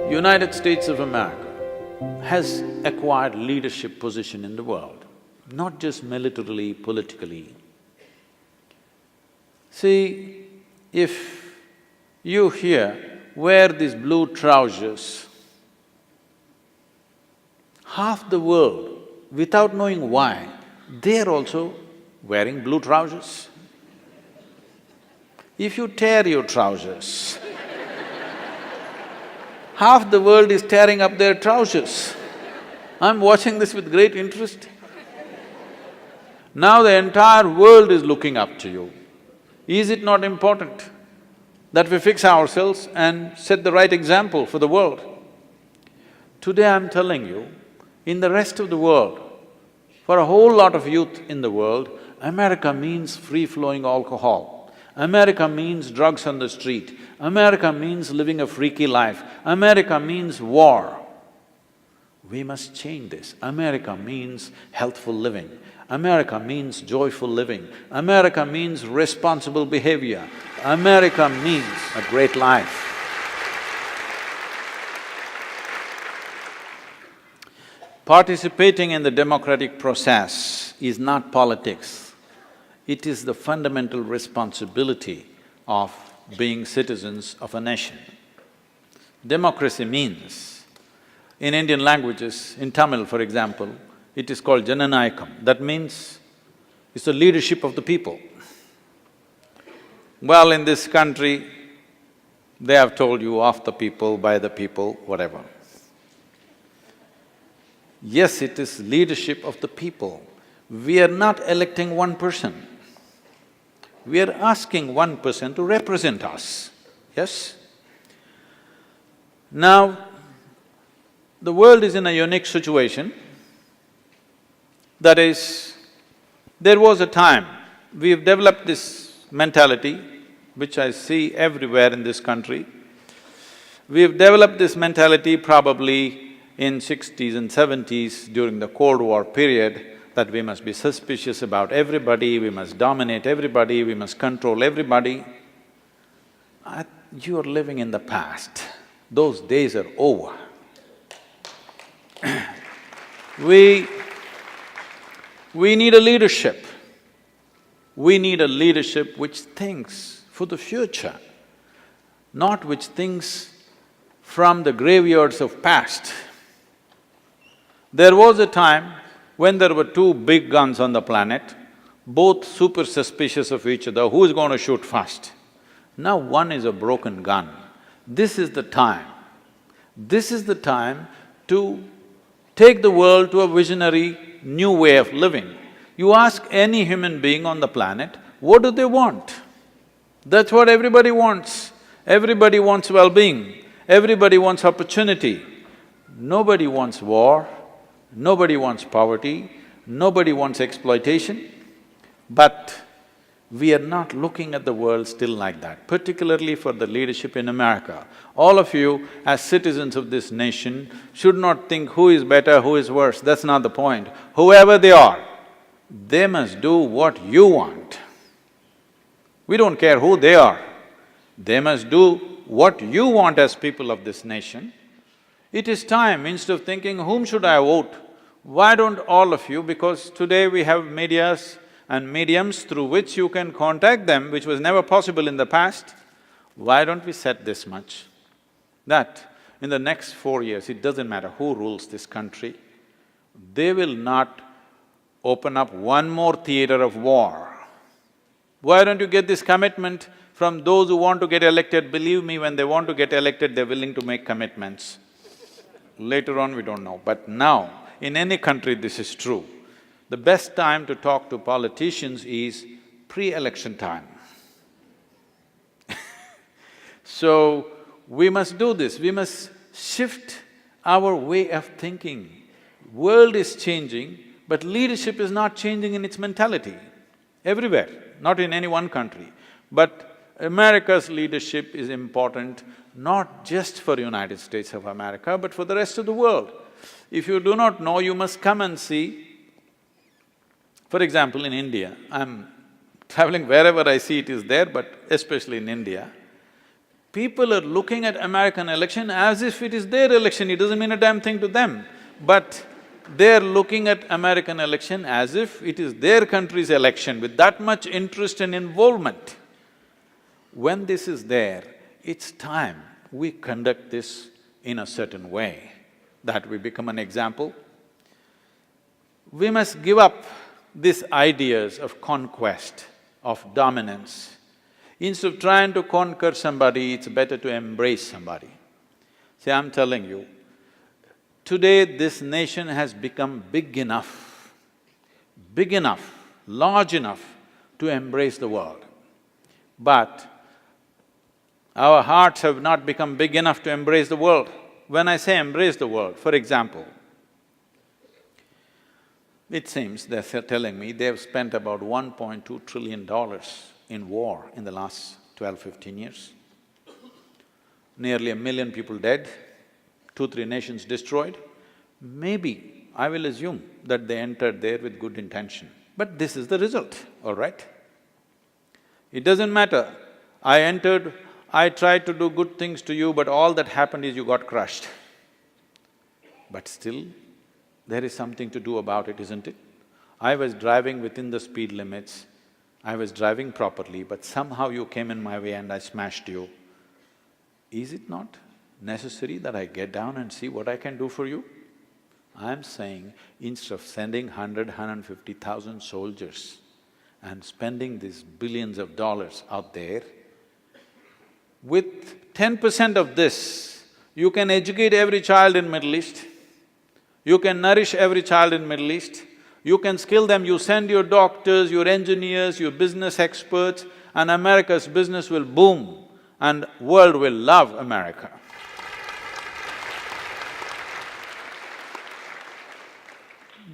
United States of America has acquired leadership position in the world, not just militarily, politically. See, if you here wear these blue trousers, half the world, without knowing why, they're also wearing blue trousers. If you tear your trousers, half the world is tearing up their trousers. I'm watching this with great interest. Now the entire world is looking up to you. Is it not important that we fix ourselves and set the right example for the world? Today I'm telling you, in the rest of the world, for a whole lot of youth in the world, America means free-flowing alcohol. America means drugs on the street. America means living a freaky life. America means war. We must change this. America means healthful living. America means joyful living. America means responsible behavior. America means a great life. Participating in the democratic process is not politics. It is the fundamental responsibility of being citizens of a nation. Democracy means, in Indian languages, in Tamil for example, it is called Jananayakam. That means it's the leadership of the people. Well, in this country, they have told you of the people, by the people, whatever. Yes, it is leadership of the people. We are not electing one person. We are asking one person to represent us, yes? Now, the world is in a unique situation. That is, there was a time, we've developed this mentality, which I see everywhere in this country. We've developed this mentality probably in 60s and 70s during the Cold War period, that we must be suspicious about everybody, we must dominate everybody, we must control everybody. You are living in the past. Those days are over. We need a leadership. We need a leadership which thinks for the future, not which thinks from the graveyards of past. There was a time when there were two big guns on the planet, both super suspicious of each other, who is going to shoot first? Now one is a broken gun. This is the time. This is the time to take the world to a visionary new way of living. You ask any human being on the planet, what do they want? That's what everybody wants. Everybody wants well-being, everybody wants opportunity. Nobody wants war, nobody wants poverty, nobody wants exploitation. But we are not looking at the world still like that, particularly for the leadership in America. All of you, as citizens of this nation, should not think who is better, who is worse, that's not the point. Whoever they are, they must do what you want. We don't care who they are. They must do what you want as people of this nation. It is time, instead of thinking, whom should I vote? Why don't all of you, because today we have medias and mediums through which you can contact them, which was never possible in the past, why don't we set this much? That in the next 4 years, it doesn't matter who rules this country, they will not open up one more theater of war. Why don't you get this commitment from those who want to get elected? Believe me, when they want to get elected, they're willing to make commitments. Later on, we don't know, but now, in any country this is true. The best time to talk to politicians is pre-election time. So, we must do this, we must shift our way of thinking. World is changing, but leadership is not changing in its mentality. Everywhere, not in any one country. But America's leadership is important, not just for United States of America, but for the rest of the world. If you do not know, you must come and see. For example, in India, I'm traveling wherever I see it is there, but especially in India, People are looking at American election as if it is their election, it doesn't mean a damn thing to them. But they're looking at American election as if it is their country's election with that much interest and involvement. When this is there, it's time we conduct this in a certain way, that we become an example. We must give up these ideas of conquest, of dominance. Instead of trying to conquer somebody, it's better to embrace somebody. See, I'm telling you, today this nation has become big enough, large enough to embrace the world. But our hearts have not become big enough to embrace the world. When I say embrace the world, for example, it seems they're telling me they've spent about $1.2 trillion in war in the last 12–15 years. Nearly 1 million people dead, 2–3 nations destroyed. Maybe, I will assume that they entered there with good intention, but this is the result, all right? It doesn't matter, I tried to do good things to you, but all that happened is you got crushed. But still, there is something to do about it, isn't it? I was driving within the speed limits, I was driving properly, but somehow you came in my way and I smashed you. Is it not necessary that I get down and see what I can do for you? I'm saying, instead of sending 150,000 soldiers and spending these billions of dollars out there, with 10% of this, you can educate every child in Middle East, you can nourish every child in Middle East, you can skill them, you send your doctors, your engineers, your business experts, and America's business will boom and world will love America.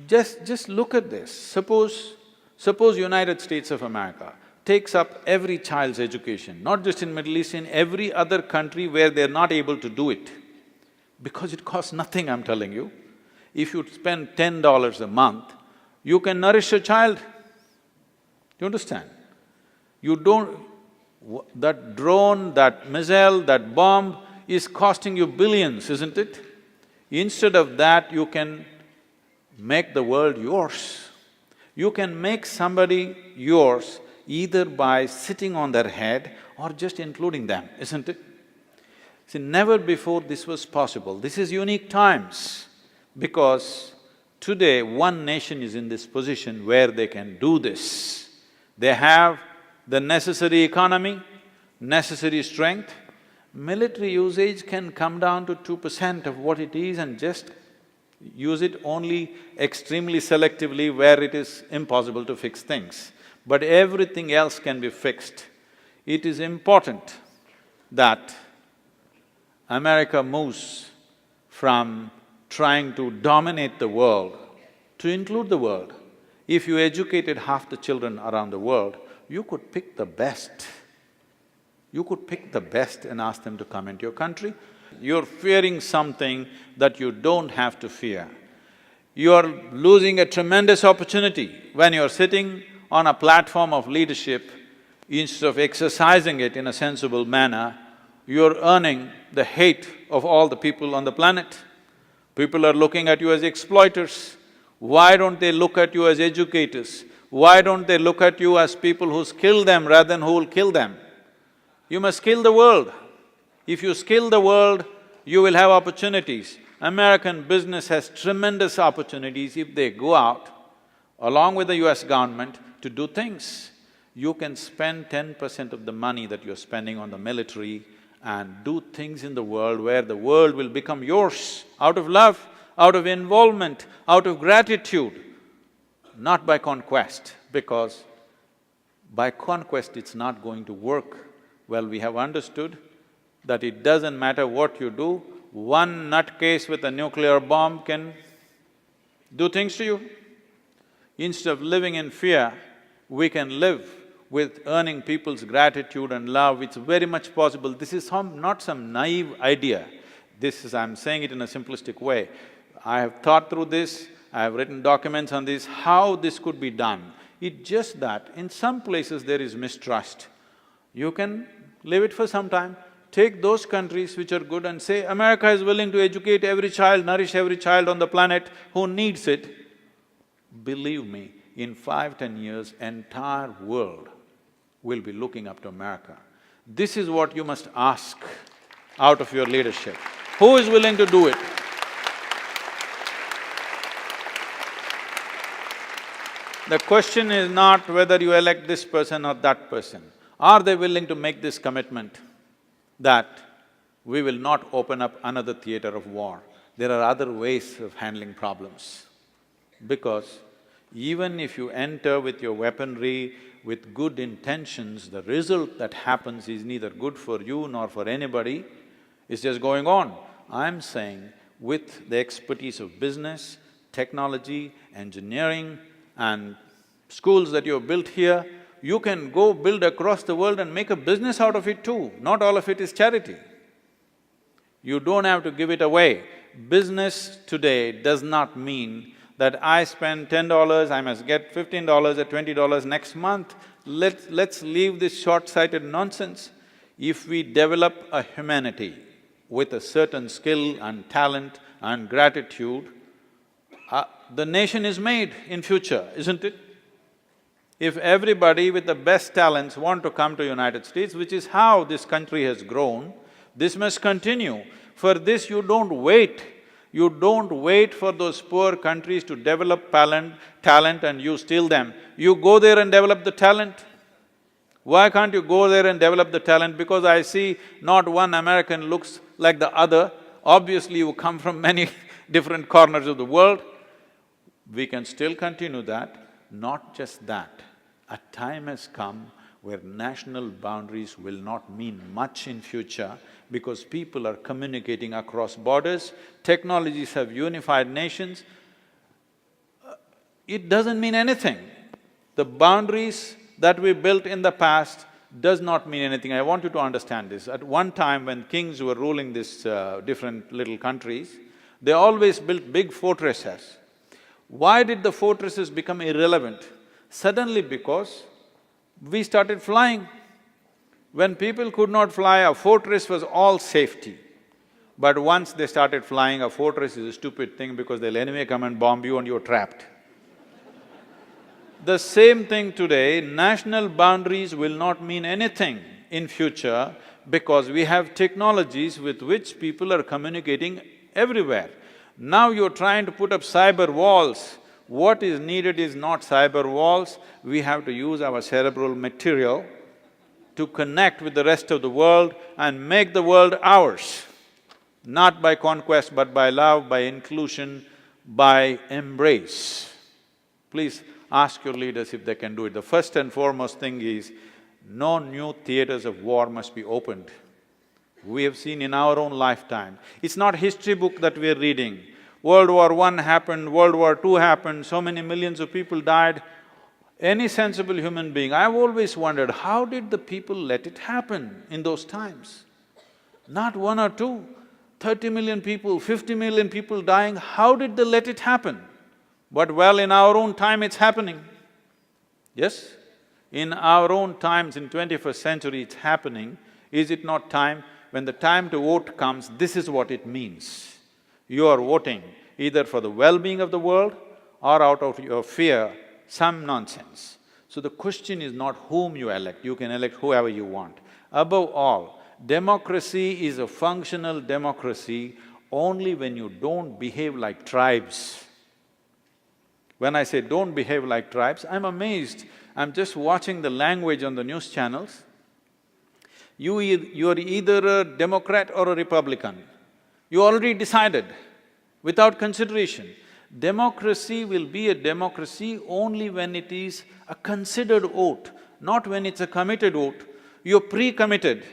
Just look at this. Suppose United States of America takes up every child's education, not just in Middle East, in every other country where they're not able to do it. Because it costs nothing, I'm telling you. If you spend $10 a month, you can nourish a child. You understand? You don't… that drone, that missile, that bomb is costing you billions, isn't it? Instead of that, you can make the world yours. You can make somebody yours either by sitting on their head or just including them, isn't it? See, never before this was possible. This is unique times because today one nation is in this position where they can do this. They have the necessary economy, necessary strength. Military usage can come down to 2% of what it is and just use it only extremely selectively where it is impossible to fix things. But everything else can be fixed. It is important that America moves from trying to dominate the world to include the world. If you educated half the children around the world, you could pick the best. You could pick the best and ask them to come into your country. You're fearing something that you don't have to fear. You're losing a tremendous opportunity when you're sitting on a platform of leadership. Instead of exercising it in a sensible manner, you're earning the hate of all the people on the planet. People are looking at you as exploiters. Why don't they look at you as educators? Why don't they look at you as people who skill them rather than who will kill them? You must skill the world. If you skill the world, you will have opportunities. American business has tremendous opportunities if they go out, along with the US government, to do things. You can spend 10% of the money that you're spending on the military and do things in the world where the world will become yours out of love, out of involvement, out of gratitude, not by conquest, because by conquest it's not going to work. Well, we have understood that it doesn't matter what you do, one nutcase with a nuclear bomb can do things to you. Instead of living in fear, we can live with earning people's gratitude and love. It's very much possible. This is not some naive idea. I'm saying it in a simplistic way. I have thought through this, I have written documents on this, how this could be done. It's just that in some places there is mistrust. You can leave it for some time, Take those countries which are good and say, America is willing to educate every child, nourish every child on the planet who needs it. Believe me, in 5–10 years, entire world will be looking up to America. This is what you must ask out of your leadership. Who is willing to do it? The question is not whether you elect this person or that person. Are they willing to make this commitment that we will not open up another theater of war? There are other ways of handling problems. Because even if you enter with your weaponry, with good intentions, the result that happens is neither good for you nor for anybody, it's just going on. I'm saying with the expertise of business, technology, engineering and schools that you have built here, you can go build across the world and make a business out of it too. Not all of it is charity. You don't have to give it away. Business today does not mean that I spend $10, I must get $15 or $20 next month. Let's leave this short-sighted nonsense. If we develop a humanity with a certain skill and talent and gratitude, the nation is made in future, isn't it? If everybody with the best talents want to come to United States, which is how this country has grown, this must continue. For this, you don't wait. You don't wait for those poor countries to develop talent and you steal them. You go there and develop the talent. Why can't you go there and develop the talent? Because I see not one American looks like the other. Obviously, you come from many different corners of the world. We can still continue that. Not just that, a time has come where national boundaries will not mean much in future because people are communicating across borders, technologies have unified nations. It doesn't mean anything. The boundaries that we built in the past does not mean anything. I want you to understand this. At one time when kings were ruling these different little countries, they always built big fortresses. Why did the fortresses become irrelevant? Suddenly because we started flying. When people could not fly, a fortress was all safety. But once they started flying, a fortress is a stupid thing because they'll anyway come and bomb you and you're trapped. The same thing today, national boundaries will not mean anything in future because we have technologies with which people are communicating everywhere. Now you're trying to put up cyber walls. What is needed is not cyber walls, we have to use our cerebral material to connect with the rest of the world and make the world ours. Not by conquest, but by love, by inclusion, by embrace. Please ask your leaders if they can do it. The first and foremost thing is, no new theaters of war must be opened. We have seen in our own lifetime. It's not history book that we're reading. World War I happened, World War II happened, so many millions of people died. Any sensible human being, I've always wondered, how did the people let it happen in those times? Not one or two, 30 million people, 50 million people dying, how did they let it happen? But well, in our own time it's happening. Yes? In our own times, in 21st century it's happening. Is it not time? When the time to vote comes, this is what it means. You are voting either for the well-being of the world or out of your fear, some nonsense. So the question is not whom you elect, you can elect whoever you want. Above all, democracy is a functional democracy only when you don't behave like tribes. When I say don't behave like tribes, I'm amazed. I'm just watching the language on the news channels. You're either a Democrat or a Republican. You already decided, without consideration. Democracy will be a democracy only when it is a considered vote, not when it's a committed vote. You're pre-committed.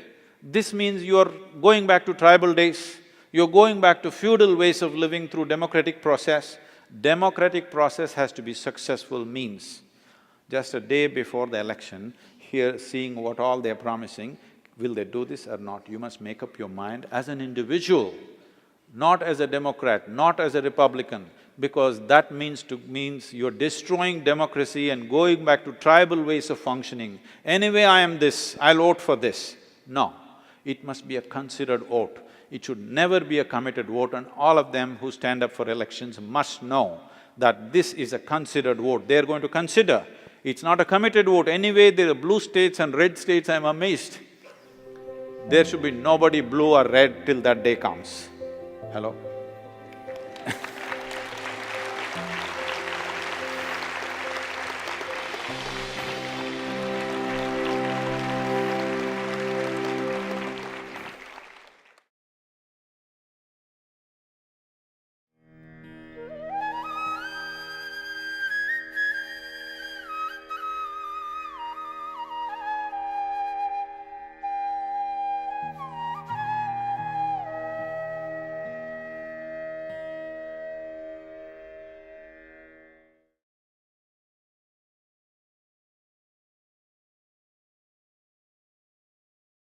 This means you're going back to tribal days, you're going back to feudal ways of living through democratic process. Democratic process has to be successful means. Just a day before the election, here seeing what all they're promising, will they do this or not? You must make up your mind as an individual, not as a Democrat, not as a Republican, because that means you're destroying democracy and going back to tribal ways of functioning. Anyway, I am this, I'll vote for this. No. It must be a considered vote. It should never be a committed vote, and all of them who stand up for elections must know that this is a considered vote. They're going to consider. It's not a committed vote. Anyway, there are blue states and red states, I'm amazed. There should be nobody blue or red till that day comes. Hello?